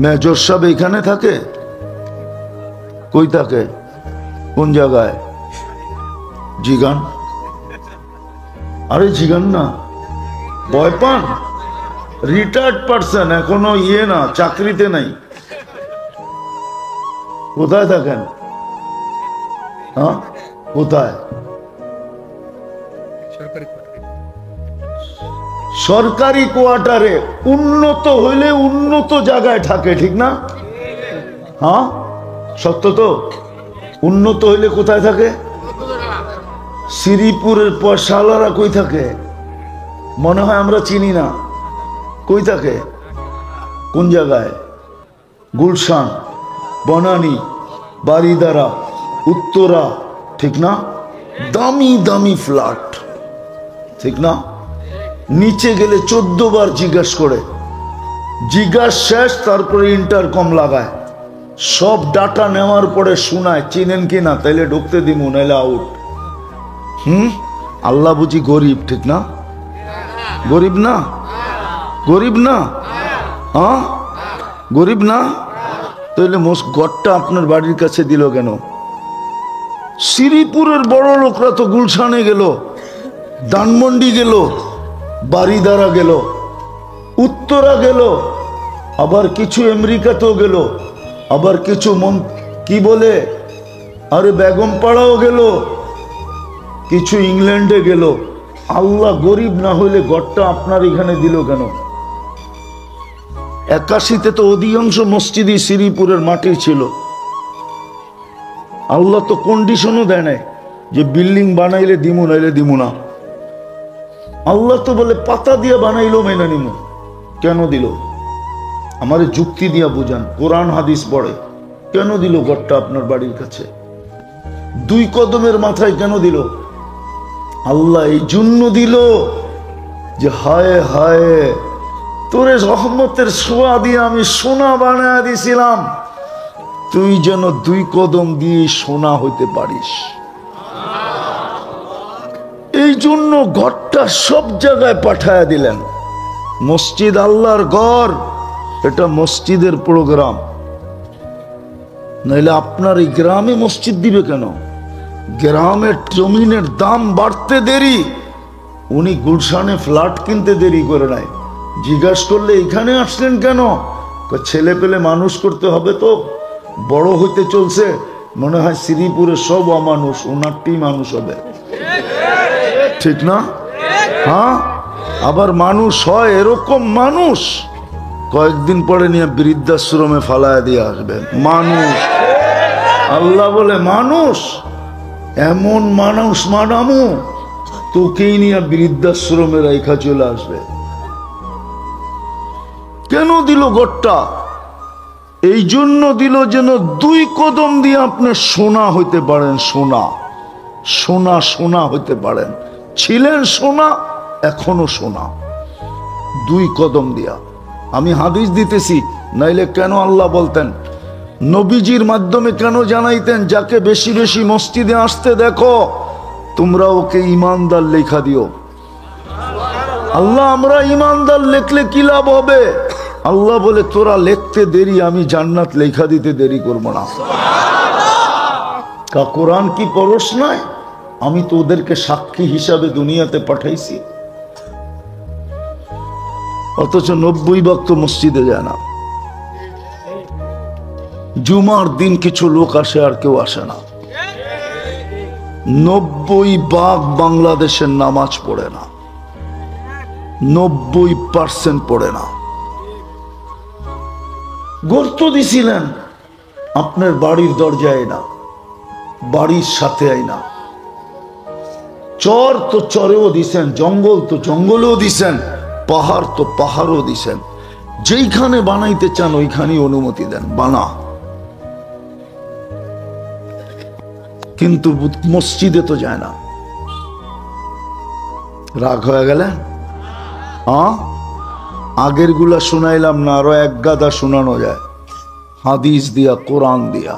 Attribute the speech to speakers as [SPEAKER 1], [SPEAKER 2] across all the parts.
[SPEAKER 1] Major সাহেব এখানে থাকে? কই থাকে? কোন জায়গায়? জিগান। আরে জিগান না, ভয় পান? রিটায়ার্ড পারসন, এখনো না, চাকরিতে নাই। কোথায় থাকেন? হ্যাঁ, কোথায়? সরকারি কোয়ার্টারে। উন্নত হইলে উন্নত জায়গায় থাকে, ঠিক না? হ্যাঁ, সত্য তো। উন্নত হইলে কোথায় থাকে? শ্রীপুরের পয়সাওয়ালারা কই থাকে? মনে হয় আমরা চিনি না। কই থাকে? কোন জায়গায়? গুলশান, বনানী, বারিদারা, উত্তরা, ঠিক না? দামি দামি ফ্ল্যাট, ঠিক না? নিচে গেলে 14 বার জিজ্ঞাসা করে, জিজ্ঞাসা শেষ, তারপরে ইন্টারকম লাগায়, সব ডাটা নেওয়ার পরে শোনায় চিনেন কিনা, তাইলে ঢুকতে দিমু, নাইলে আউট। আল্লাহ বুঝি গরিব, ঠিক না? গরিব না? গরিব না? হ্যাঁ, গরিব না? তাইলে ঘরটা আপনার বাড়ির কাছে দিল কেন? শ্রীপুরের বড় লোকরা তো গুলশানে গেল, ধানমন্ডি গেল, বারিদারা গেল, উত্তরা গেল, আবার কিছু আমেরিকাতেও গেল, আবার কিছু কি বলে, আরে বেগম পাড়াও গেল, কিছু ইংল্যান্ডে গেল। আল্লাহ গরিব না হইলে ঘরটা আপনার এখানে দিল কেন? 81-তে তো অধিকাংশ মসজিদই শ্রীপুরের মাটির ছিল। আল্লাহ তো কন্ডিশনও দেয় নাই যে বিল্ডিং বানাইলে দিমু, নাইলে দিমু না। আল্লাহ তো বলে পাতা দিয়া বানাইলো মেনে নিমু। কেন দিল? আমারে যুক্তি দিয়া বুঝান, কোরআন হাদিস পড়ে। কেন দিল ঘরটা আপনার বাড়ির কাছে? 2 কদমের মাথায় কেন দিল? আল্লাহ এই জন্য দিল যে হায় হায়, তোরে রহমতের ছোঁয়া দিয়ে আমি সোনা বানায় দিছিলাম, তুই যেন 2 কদম দিয়ে সোনা হইতে পারিস। এই জন্য ঘরটা সব জায়গায় পাঠায়া দিলেন। মসজিদ আল্লাহর ঘর, এটা মসজিদের প্রোগ্রাম। নাইলে আপনার এই গ্রামে মসজিদ দিবে কেন? গ্রামের জমিনের দাম বাড়তে দেরি, উনি গুলশানে ফ্ল্যাট কিনতে দেরি করে নাই। জিজ্ঞাসা করলে এখানে আসলেন কেন? ছেলে পেলে মানুষ করতে হবে, তো বড় হইতে চলছে, মনে হয় শ্রীপুরে সব অমানুষ, ওনারটি মানুষ হবে, ঠিক না? হ্যাঁ, আবার মানুষ হয় এরকম মানুষ কয়েকদিন পরে নিয়ে বৃদ্ধাশ্রমে ফালায় দিয়ে আসবে। মানুষ, আল্লাহ বলে মানুষ, এমন মানুষ মানামু তোকেই নিয়ে বৃদ্ধাশ্রমে রেখা চলে আসবে। কেন দিল ঘরটা? এই জন্য দিল যেন 2 কদম দিয়ে আপনি সোনা হইতে পারেন। সোনা, সোনা, সোনা হইতে পারেন। ছিলেন সোনা, এখনো সোনা। 2 কদম দিয়া। আমি হাদিস দিতেছি, নাইলে কেন আল্লাহ বলতেন? নবীজির মাধ্যমে কেন জানাইতেন, যাকে বেশি বেশি মসজিদে আসতে দেখো তোমরা ওকে ইমানদার লেখা দিও। আল্লাহ, আমরা ইমানদার লেখলে কি লাভ হবে? আল্লাহ বলে তোরা লিখতে দেরি, আমি জান্নাত লেখা দিতে দেরি করব না। কোরআন কি পরশ নয়? আমি তো ওদেরকে সাক্ষী হিসাবে দুনিয়াতে পাঠাইছি, অথচ 90 ভাগ তো মসজিদে যায় না। জুমার দিন কিছু লোক আসে, আর কেউ আসে না। 90 ভাগ বাংলাদেশের নামাজ পড়ে না, 90% পড়ে না। গর্ত দিছিলেন আপনার বাড়ির দরজায় না, বাড়ির সাথে আইনা। চর তো চরেও দিছেন, জঙ্গল তো জঙ্গলেও দিছেন, পাহাড় তো পাহাড়ও দিছেন। যেইখানে বানাইতে চান ওইখানেই অনুমতি দেন, বানা। কিন্তু মসজিদে তো যায় না। রাগ হয়ে গেলে? আগের গুলা শুনাইলাম না, আরো 1 গাদা শোনানো যায়, হাদিস দিয়া, কোরআন দিয়া।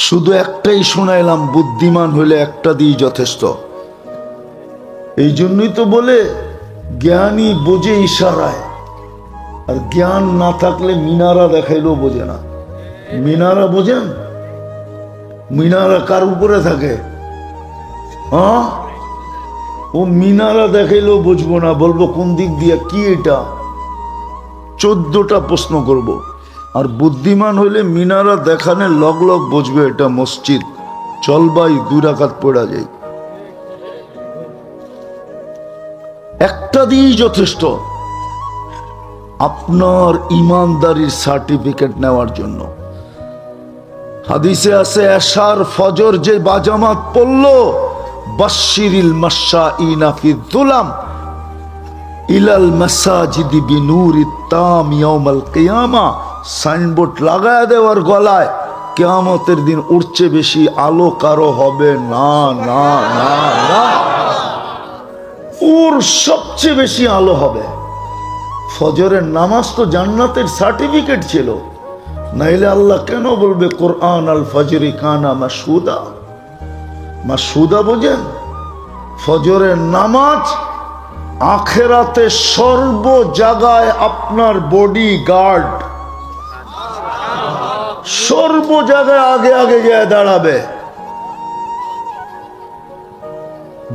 [SPEAKER 1] শুধু একটাই শুনাইলাম, বুদ্ধিমান হইলে একটা দিয়ে যথেষ্ট। এই জন্যই তো বলে জ্ঞানী বোঝে ইশারায়, আর জ্ঞান না থাকলে মিনারা দেখাইলেও বোঝে না। মিনারা বোঝেন? মিনারা কার উপরে থাকে? হ্যাঁ, ও মিনারা দেখাইলেও বুঝবো না, বলবো কোন দিক দিয়ে, কি এটা? 14টা প্রশ্ন করব। আর বুদ্ধিমান হইলে মিনারা দেখানে লগ লগ বুঝবে এটা মসজিদ। চল ভাই 2 রাকাত পড়া যায়, একটা দিয়েই যথেষ্ট আপনার ইমানদারির সার্টিফিকেট নেওয়ার জন্য। হাদিসে আছে এশার ফজর যে বাজামাত পড়লো, বাশশিরিল মাশাইনা ফি যুলাম ইলাল মাসাজিদি বিনুরিত তাম ইয়াউমাল কিয়ামা, সাইনবোর্ড লাগায় দেওয়ার গলায়, কিয়ামতের দিন উঠছে বেশি আলো কারো হবে না, না না না, ওর সবচেয়ে বেশি আলো হবে। ফজরের নামাজ তো জান্নাতের সার্টিফিকেট ছিল, নাইলে আল্লাহ কেন বলবে কোরআন আল ফজরি কানা মাশহুদা? মাশহুদা বোঝেন? ফজরের নামাজ আখেরাতে সর্ব জায়গায় আপনার বডি গার্ড, সর্ব জায়গায় আগে আগে যায় দাঁড়াবে।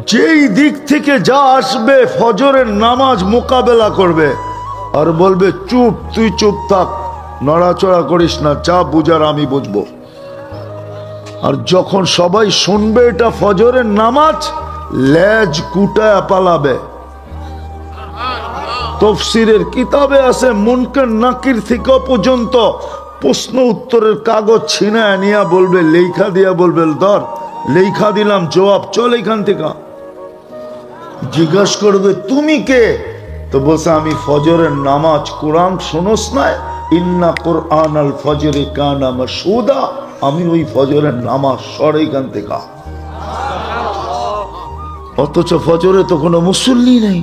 [SPEAKER 1] যেই দিক থেকে যা আসবে ফজরের নামাজ মোকাবেলা করবে আর বলবে চুপ, তুই চুপ থাক, নড়াচড়া করিস না, যা বুঝার আমি বুঝবো। আর যখন সবাই শুনবে এটা ফজরের নামাজ, লেজ কুটায় পালাবে। তাফসীরের কিতাবে আছে মুনকার নাকির থেকে পর্যন্ত প্রশ্ন উত্তরের কাগজ ছিনায় নিয়ে বলবে, লেখা দিয়া বলবে, ধর লেখা দিলাম, জবাব চল এখান থেকে। জিজ্ঞাসা করবে তুমি কে? তো বলছে আমি ফজরের নামাজ। কোরআন শোনস না? ইন্না কোরআন আল ফজরি কানা মাশহুদা, আমি ওই ফজরের নামাজ। সর এখান থেকে। অথচ ফজরে তো কোনো মুসল্লি নেই।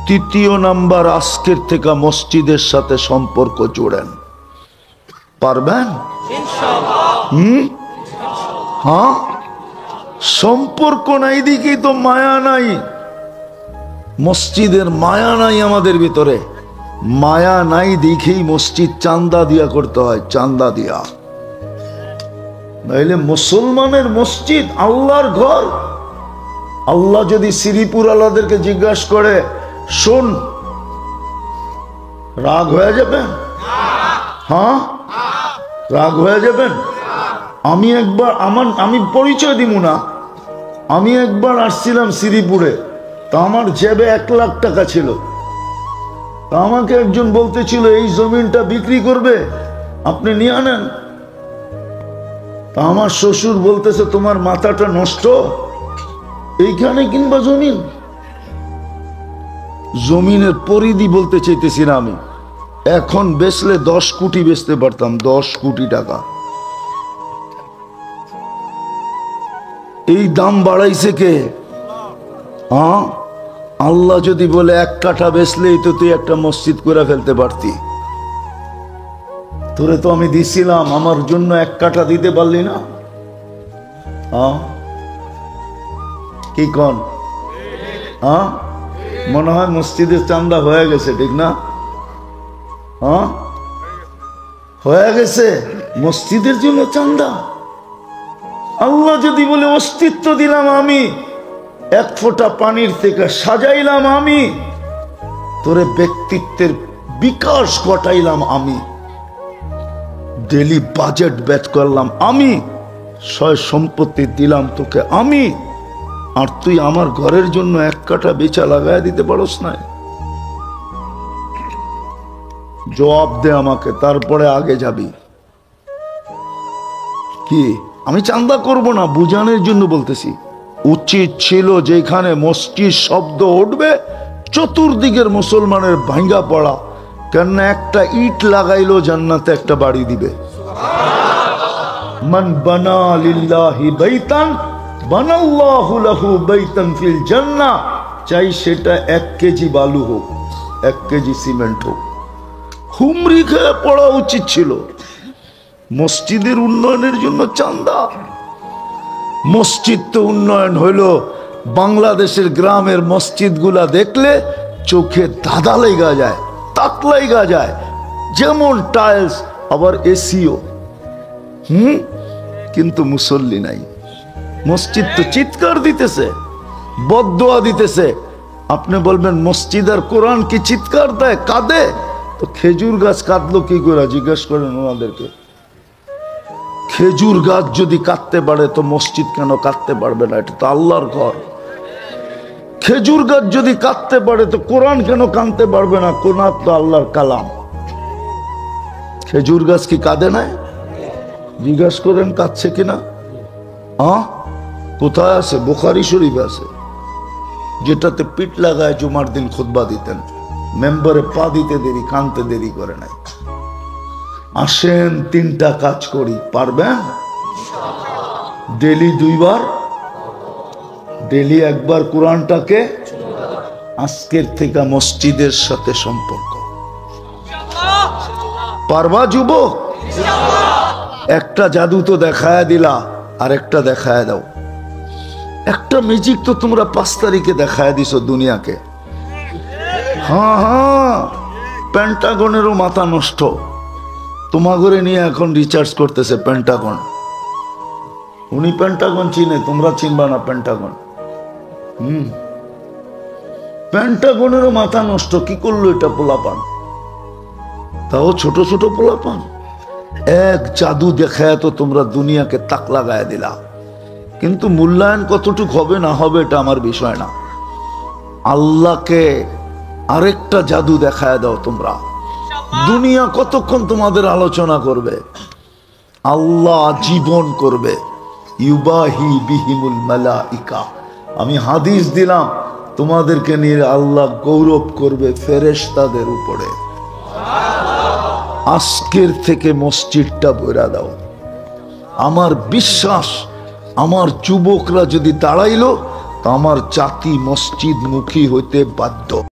[SPEAKER 1] 3য় নাম্বার, আজকের থেকে মসজিদের সাথে সম্পর্ক জোড়েন। পারবেন? হ্যাঁ, সম্পর্ক নাই দিকেই তো মায়া নাই। মসজিদের মায়া নাই আমাদের ভিতরে। মায়া নাই দেখেই মসজিদ চান্দা দিয়া করতে হয়, চান্দা দিয়া। নাইলে মুসলমানের মসজিদ আল্লাহর ঘর। আল্লাহ যদি শ্রীপুর আল্লাহদেরকে জিজ্ঞাসা করে, শোন, রাগ হয়ে যাবেন? হ্যাঁ, রাগ হয়ে যাবেন? আমি একবার আমি পরিচয় দিব না, আমি একবার আসছিলাম শ্রীপুরে, তা আমার জেবে 1 লাখ টাকা ছিল। তা আমাকে একজন বলতেছিল এই জমিনটা বিক্রি করবে, আপনি নিয়ে আনেন। তা আমার শ্বশুর বলতেছে তোমার মাথাটা নষ্ট, এইখানে কিনবা জমিন? জমিনের পরিধি বলতে চাইতেছি না আমি। এখন বেচলে 10 কোটি বেচতে পারতাম, 10 কোটি টাকা। এই দাম বাড়াইছে কে? হ্যাঁ, আল্লাহ যদি বলে 1 কাঠা বেচলেই তো তুই একটা মসজিদ করে ফেলতে পারতি। তোরে তো আমি দিছিলাম, আমার জন্য 1 কাঠা দিতে পারলি না? হ্যাঁ, কি কন? হ্যাঁ, মনে হয় মসজিদের চান্দা হয়ে গেছে, ঠিক না? হ্যাঁ, হয়ে গেছে মসজিদের জন্য চান্দা। আল্লাহ যদি বলে অস্তিত্ব দিলাম আমি, 1 ফোঁটা পানির থেকে সাজাইলাম আমি, তোরে ব্যক্তিত্বের বিকাশ ঘটাইলাম আমি, ডেলি বাজেট বেচ করলাম আমি, সয় সম্পত্তি দিলাম তোকে আমি, আর তুই আমার ঘরের জন্য 1 কাঠা বেচা লাগায় দিতে পারস না? জবাব দে আমাকে, তারপরে আগে যাবি। কি আমি চান্দা করব না, বুঝানোর জন্য বলতেছি। উচিত ছিল যেখানে মসজিদ শব্দ উঠবে চতুর্দিকের মুসলমানের ভাঙ্গা পড়া, কেন একটা ইট লাগাইলো জান্নাতে একটা বাড়ি দিবে। মান বানা লিল্লাহি বাইতান বানাল্লাহু লাহু বাইতান ফিল জান্নাহ, চাই সেটা 1 কেজি বালু হোক, 1 কেজি সিমেন্ট হোক। হুমরি খেয়ে পড়া উচিত ছিল। মসজিদের উন্নয়নের জন্য চান্দা। মসজিদ তো উন্নয়ন হইল, বাংলাদেশের গ্রামের মসজিদগুলা দেখলে চোখে ধাঁধা লেগে যায়। তাকলাইগা যায়, যেমন টাইলস আবার এসিও। কিন্তু মুসল্লি নাই। মসজিদ তো চিৎকার দিতেছে, বদদোয়া দিতেছে। আপনি বলবেন মসজিদ আর কোরআন কি চিৎকার দেয়, কাঁদে? তো খেজুর গাছ কাঁদলো কি করে জিজ্ঞেস করেন ওনাদেরকে। খেজুর গাছ যদি কাঁদতে পারে তো মসজিদ কেন কাঁদতে পারবে না? এটা তো আল্লাহর ঘর। খেজুর গাছ যদি কাঁদতে পারে তো কোরআন কেন কাঁদতে পারবে না? কোরআন তো আল্লাহর কালাম। খেজুর গাছ কি কাঁদে না? জিজ্ঞাস করেন কাঁদছে কিনা। কোথায় আছে? বুখারী শরীফে আছে, যেটাতে পিঠ লাগায় জুমার দিন খুতবা দিতেন। মেম্বারে পা দিতে দেরি, কাঁদতে দেরি করে নাই। আসেন 3টা কাজ করি, পারবেন? ডেলি 2 বার, ডেলি 1 বার কোরআনটাকে, আজকের থেকে মসজিদের সাথে সম্পর্ক। পারবা যুবক? একটা জাদু তো দেখায় দিলা, আর একটা দেখায় দাও। একটা ম্যাজিক তো তোমরা 5 তারিখে দেখায় দিছো দুনিয়াকে। হ্যাঁ, পেন্টাগনেরও মাথা নষ্ট। তোমাগরে নিয়ে এখন রিচার্জ করতেছে পেন্টাগন। উনি পেন্টাগন চিনে, তোমরা চিনবা না পেন্টাগন। পেন্টাগনেরও মাথা নষ্ট। কি করলো এটা পোলাপান? তাও ছোট ছোট পোলাপান। এক জাদু দেখায় তো তোমরা দুনিয়াকে তাক লাগায় দিলা। কিন্তু মূল্যায়ন কতটুকু হবে না হবে এটা আমার বিষয় না। আল্লাহকে আরেকটা জাদু দেখায় দাও তোমরা। দুনিয়া কতক্ষণ তোমাদের আলোচনা করবে? আল্লাহ জীবন করবে। ইউবাহি বিহিমুল মালাইকা। আমি হাদিস দিলাম, তোমাদেরকে নিয়ে আল্লাহ গৌরব করবে ফেরেশতাদের উপরে। আজকের থেকে মসজিদটা বইরা দাও। আমার বিশ্বাস, আমার যুবকরা যদি দাঁড়াইলো তো আমার জাতি মসজিদ মুখী হইতে বাধ্য।